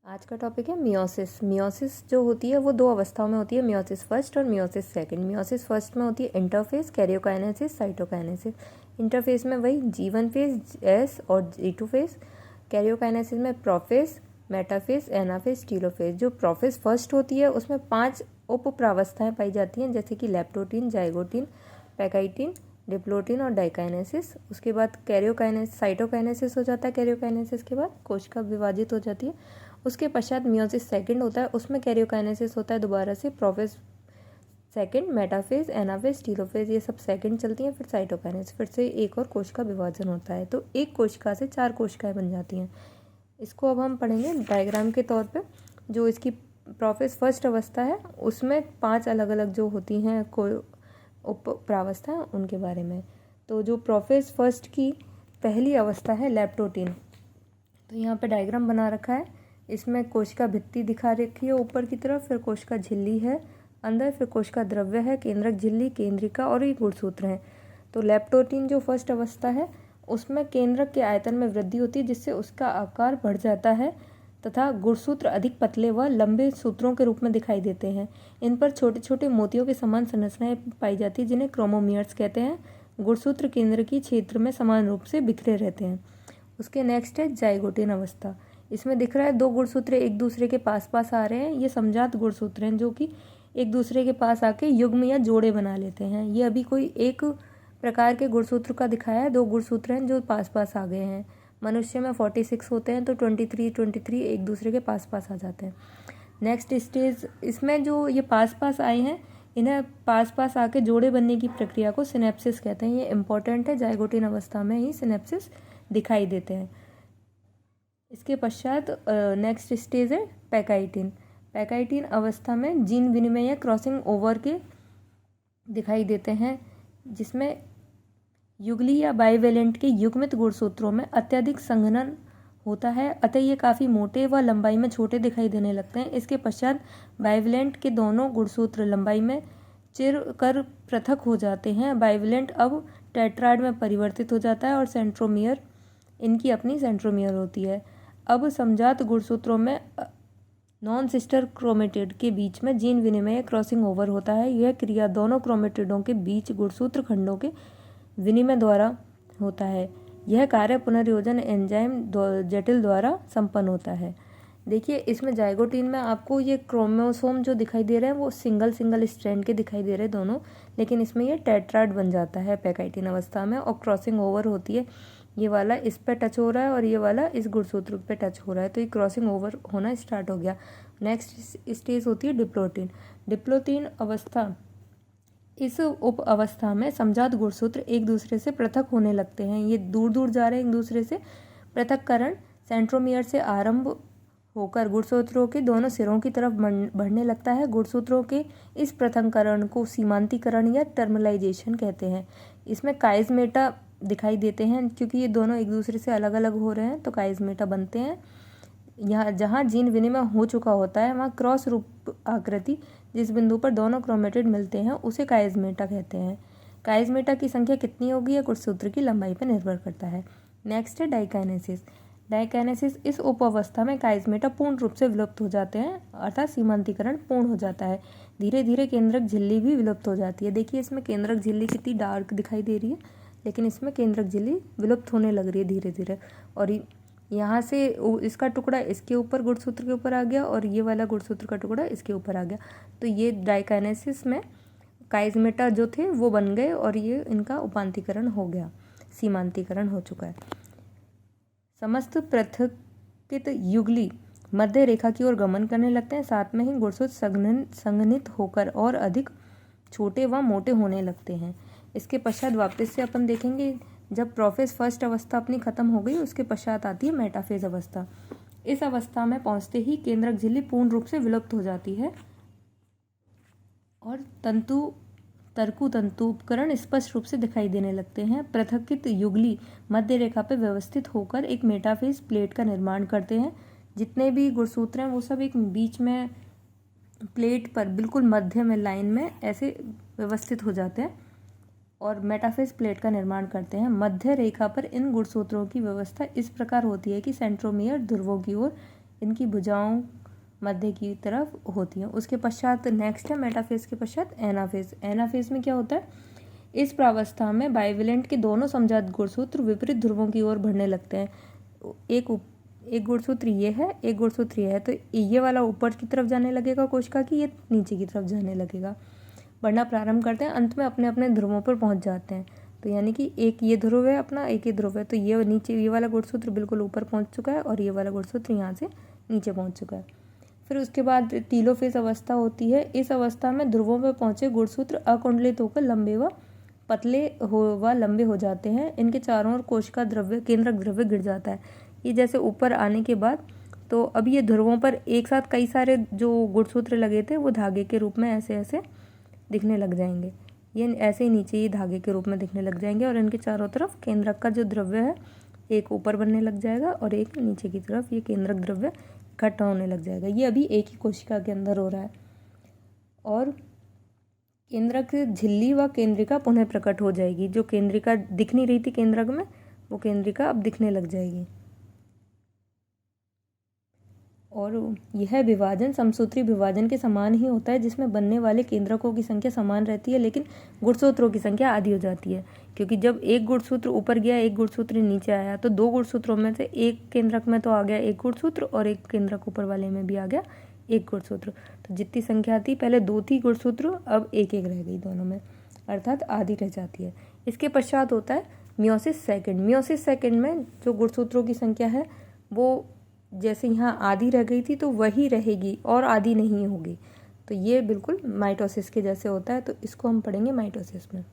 आज का टॉपिक है मियोसिस। मियोसिस जो होती है वो दो अवस्थाओं में होती है, मियोसिस फर्स्ट और मियोसिस सेकंड। मियोसिस फर्स्ट में होती है इंटरफेस, कैरियोकाइनेसिस, साइटोकाइनेसिस। इंटरफेस में वही G1 फेज, S और G2 फेज। कैरियोकाइनेसिस में प्रोफेज, मेटाफेज, एनाफेज, टीलोफेज। जो प्रोफेज फर्स्ट होती है उसमें 5 उप प्रावस्थाएं पाई जाती हैं, जैसे कि लैप्टोटीन, जाइगोटीन, पैकाइटिन, डिप्लोटीन और डाइकाइनेसिस। उसके बाद कैरियोकाइनेसिस, साइटोकाइनेसिस हो जाता है। कैरियोकाइनेसिस के बाद कोशिका विभाजित हो जाती है। उसके पश्चात मियोसिस सेकंड होता है, उसमें कैरियोकाइनेसिस होता है दोबारा से। Prophase second, metaphase, anaphase, telophase ये सब सेकंड चलती हैं। फिर साइटोकाइनेसिस, फिर से एक और कोशिका विभाजन होता है। तो एक कोशिका से 4 कोशिकाएं बन जाती हैं। इसको अब हम पढ़ेंगे डायग्राम के तौर पे। जो इसकी प्रोफेज फर्स्ट अवस्था है उसमें 5 अलग अलग जो होती हैं उप प्रावस्था उनके बारे में। तो जो प्रोफेज फर्स्ट की पहली अवस्था है लैप्टोटीन, तो यहाँ पे डायग्राम बना रखा है। इसमें कोशिका भित्ति दिखा रखी है ऊपर की तरफ, फिर कोशिका झिल्ली है अंदर, फिर कोशिका द्रव्य है, केंद्रक झिल्ली, केंद्रिका और ये गुणसूत्र हैं। तो लैप्टोटीन जो फर्स्ट अवस्था है उसमें केंद्रक के आयतन में वृद्धि होती है, जिससे उसका आकार बढ़ जाता है तथा गुणसूत्र अधिक पतले व लंबे सूत्रों के रूप में दिखाई देते हैं। इन पर छोटे छोटे मोतियों के समान संरचनाएं पाई जाती है, जिन्हें क्रोमोमियर्स कहते हैं। गुणसूत्र केंद्र की क्षेत्र में समान रूप से बिखरे रहते हैं। उसके नेक्स्ट है जाइगोटीन अवस्था। इसमें दिख रहा है 2 गुणसूत्र एक दूसरे के पास पास आ रहे हैं। ये समजात गुणसूत्र हैं जो कि एक दूसरे के पास आके युग्म या जोड़े बना लेते हैं। ये अभी कोई एक प्रकार के गुणसूत्र का दिखाया है। 2 गुणसूत्र हैं जो पास पास आ गए हैं। मनुष्य में 46 होते हैं, तो 23 एक दूसरे के पास पास आ जाते हैं। नेक्स्ट स्टेज, इसमें जो ये पास पास आए हैं इन्हें पास पास आके जोड़े बनने की प्रक्रिया को सिनेप्सिस कहते हैं। ये इंपॉर्टेंट है, जाइगोटीन अवस्था में ही सिनेप्सिस दिखाई देते हैं। इसके पश्चात नेक्स्ट स्टेज है पैकाइटिन। पैकाइटिन अवस्था में जीन विनिमय या क्रॉसिंग ओवर के दिखाई देते हैं, जिसमें युगली या बाइवेलेंट के युग्मित गुणसूत्रों में अत्यधिक संघनन होता है, अतः ये काफ़ी मोटे व लंबाई में छोटे दिखाई देने लगते हैं। इसके पश्चात बाइवेलेंट के दोनों गुणसूत्र लंबाई में चिर कर पृथक हो जाते हैं। बाइवेलेंट अब टेट्राड में परिवर्तित हो जाता है और सेंट्रोमियर इनकी अपनी सेंट्रोमियर होती है। अब समजात गुणसूत्रों में नॉन सिस्टर क्रोमेटिड के बीच में जीन विनिमय क्रॉसिंग ओवर होता है। यह क्रिया दोनों क्रोमेटिडों के बीच गुणसूत्र खंडों के विनिमय द्वारा होता है। यह कार्य पुनर्योजन एंजाइम जटिल द्वारा संपन्न होता है। देखिए इसमें जाइगोटीन में आपको ये क्रोमोसोम जो दिखाई दे रहे हैं वो सिंगल स्ट्रैंड के दिखाई दे रहे हैं दोनों, लेकिन इसमें ये टेट्राड बन जाता है पैकाइटिन अवस्था में और क्रॉसिंग ओवर होती है। ये वाला इस पे टच हो रहा है और ये वाला इस गुणसूत्र पे टच हो रहा है, तो ये क्रॉसिंग ओवर होना स्टार्ट हो गया। नेक्स्ट स्टेज होती है डिप्लोटीन। डिप्लोटीन अवस्था, इस उप अवस्था में समजात गुणसूत्र एक दूसरे से पृथक होने लगते हैं। ये दूर दूर जा रहे हैं एक दूसरे से। पृथक्करण सेंट्रोमियर से आरंभ होकर गुणसूत्रों के दोनों सिरों की तरफ बढ़ने लगता है। गुणसूत्रों के इस पृथक्करण को सीमांतीकरण या टर्मलाइजेशन कहते हैं। इसमें काइजमेटा दिखाई देते हैं, क्योंकि ये दोनों एक दूसरे से अलग अलग हो रहे हैं तो काइजमेटा बनते हैं। यहाँ जहाँ जीन विनिमय हो चुका होता है वहाँ क्रॉस रूप आकृति जिस बिंदु पर दोनों क्रोमेटिड मिलते हैं उसे काइजमेटा कहते हैं। काइजमेटा की संख्या कितनी होगी यह गुणसूत्र की लंबाई पर निर्भर करता है। नेक्स्ट है डाइकाइनेसिस। डाइकाइनेसिस, इस उप अवस्था में काइजमेटा पूर्ण रूप से विलुप्त हो जाते हैं, अर्थात सीमांतीकरण पूर्ण हो जाता है। धीरे धीरे केंद्रक झिल्ली भी विलुप्त हो जाती है। देखिए इसमें केंद्रक झिल्ली कितनी डार्क दिखाई दे रही है, लेकिन इसमें केंद्रक झिल्ली विलुप्त होने लग रही है धीरे धीरे। और यहाँ से इसका टुकड़ा इसके ऊपर गुणसूत्र के ऊपर आ गया और ये वाला गुणसूत्र का टुकड़ा इसके ऊपर आ गया। तो ये डाइकाइनेसिस में काइजमेटा जो थे वो बन गए और ये इनका उपांतीकरण हो गया, सीमांतीकरण हो चुका है। समस्त पृथकित युगली मध्य रेखा की ओर गमन करने लगते हैं, साथ में ही गुणसूत्र संघनित होकर और अधिक छोटे व मोटे होने लगते हैं। इसके पश्चात वापस से अपन देखेंगे, जब प्रोफेज फर्स्ट अवस्था अपनी खत्म हो गई उसके पश्चात आती है मेटाफेज अवस्था। इस अवस्था में पहुंचते ही केंद्रक झिल्ली पूर्ण रूप से विलुप्त हो जाती है और तंतु उपकरण स्पष्ट रूप से दिखाई देने लगते हैं। पृथकित युगली मध्य रेखा पर व्यवस्थित होकर एक मेटाफेज प्लेट का निर्माण करते हैं। जितने भी गुणसूत्र हैं वो सब एक बीच में प्लेट पर बिल्कुल मध्य में लाइन में ऐसे व्यवस्थित हो जाते हैं और मेटाफेज प्लेट का निर्माण करते हैं। मध्य रेखा पर इन गुणसूत्रों की व्यवस्था इस प्रकार होती है कि सेंट्रोमियर ध्रुवों की ओर इनकी भुजाओं मध्य की तरफ होती हैं। उसके पश्चात नेक्स्ट है मेटाफेज के पश्चात एनाफेज। एनाफेज में क्या होता है, इस प्रावस्था में बाइवेलेंट के दोनों समजात गुणसूत्र विपरीत ध्रुवों की ओर बढ़ने लगते हैं। एक गुणसूत्र ये है, एक गुणसूत्र ये है, तो ये वाला ऊपर की तरफ जाने लगेगा कोशिका की, ये नीचे की तरफ जाने लगेगा, बढ़ना प्रारंभ करते हैं, अंत में अपने अपने ध्रुवों पर पहुंच जाते हैं। तो यानी कि एक ये ध्रुव है अपना, एक ये ध्रुव है, तो ये नीचे ये वाला गुणसूत्र बिल्कुल ऊपर पहुंच चुका है और ये वाला गुणसूत्र यहाँ से नीचे पहुंच चुका है। फिर उसके बाद टीलोफेज अवस्था होती है। इस अवस्था में ध्रुवों पर पहुंचे गुणसूत्र अकुंडलित होकर लंबे व पतले व लंबे हो जाते हैं। इनके चारों ओर कोशिका द्रव्य केंद्रक द्रव्य गिर जाता है। ये जैसे ऊपर आने के बाद तो अब ये ध्रुवों पर एक साथ कई सारे जो गुणसूत्र लगे थे वो धागे के रूप में ऐसे ऐसे दिखने लग जाएंगे। ये ऐसे ही नीचे ये धागे के रूप में दिखने लग जाएंगे और इनके चारों तरफ केंद्रक का जो द्रव्य है एक ऊपर बनने लग जाएगा और एक नीचे की तरफ ये केंद्रक द्रव्य इकट्ठा होने लग जाएगा। ये अभी एक ही कोशिका के अंदर हो रहा है और केंद्रक झिल्ली व केंद्रिका पुनः प्रकट हो जाएगी। जो केंद्रिका दिख नहीं रही थी केंद्रक में, वो केंद्रिका अब दिखने लग जाएगी। और यह विभाजन समसूत्री विभाजन के समान ही होता है, जिसमें बनने वाले केंद्रकों की संख्या समान रहती है लेकिन गुणसूत्रों की संख्या आधी हो जाती है। क्योंकि जब एक गुणसूत्र ऊपर गया एक गुणसूत्र नीचे आया तो दो गुणसूत्रों में से एक केंद्रक में तो आ गया एक गुणसूत्र और एक केंद्रक ऊपर वाले में भी आ गया एक गुणसूत्र। तो जितनी संख्या थी पहले दो थी गुणसूत्र, अब एक एक रह गई दोनों में, अर्थात आधी रह जाती है। इसके पश्चात होता है मियोसिस सेकंड। मियोसिस सेकंड में जो गुणसूत्रों की संख्या है वो जैसे यहाँ आधी रह गई थी तो वही रहेगी और आधी नहीं होगी। तो ये बिल्कुल माइटोसिस के जैसे होता है, तो इसको हम पढ़ेंगे माइटोसिस में।